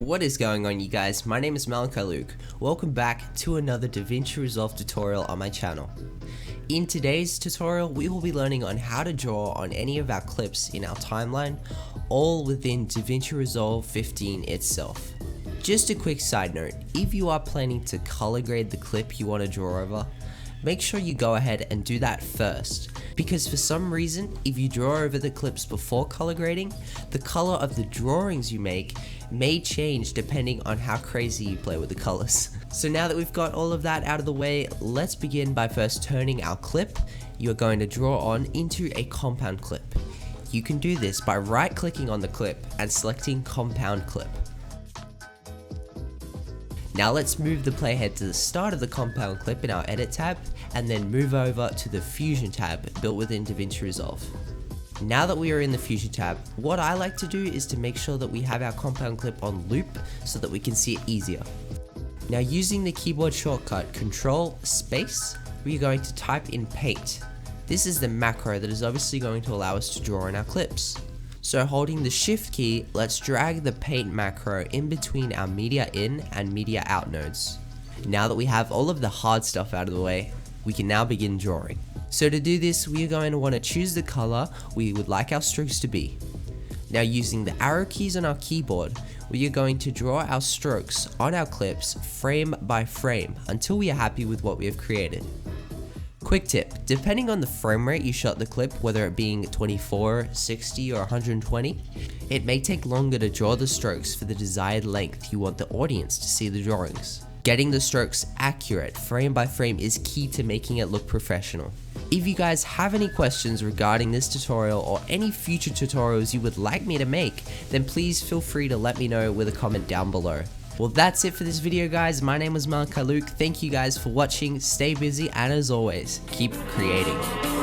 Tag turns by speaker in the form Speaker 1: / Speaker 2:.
Speaker 1: What is going on, you guys? My name is Malachi Luke. Welcome back to another DaVinci Resolve tutorial on my channel. In today's tutorial, we will be learning on how to draw on any of our clips in our timeline, all within DaVinci Resolve 15 itself. Just a quick side note, if you are planning to color grade the clip you want to draw over, make sure you go ahead and do that first, because for some reason, if you draw over the clips before color grading, the color of the drawings you make may change depending on how crazy you play with the colors. So now that we've got all of that out of the way, let's begin by first turning our clip you're going to draw on into a compound clip. You can do this by right clicking on the clip and selecting compound clip. Now let's move the playhead to the start of the compound clip in our edit tab and then move over to the fusion tab built within DaVinci Resolve. Now that we are in the fusion tab, what I like to do is to make sure that we have our compound clip on loop so that we can see it easier. Now using the keyboard shortcut Control Space, we are going to type in paint. This is the macro that is obviously going to allow us to draw in our clips. So holding the shift key, let's drag the paint macro in between our media in and media out nodes. Now that we have all of the hard stuff out of the way, we can now begin drawing. So to do this, we are going to want to choose the color we would like our strokes to be. Now using the arrow keys on our keyboard, we are going to draw our strokes on our clips frame by frame until we are happy with what we have created. Quick tip, depending on the frame rate you shot the clip, whether it being 24, 60 or 120, it may take longer to draw the strokes for the desired length you want the audience to see the drawings. Getting the strokes accurate frame by frame is key to making it look professional. If you guys have any questions regarding this tutorial or any future tutorials you would like me to make, then please feel free to let me know with a comment down below. Well, that's it for this video, guys. My name was Malachi Luke. Thank you guys for watching. Stay busy, and as always, keep creating.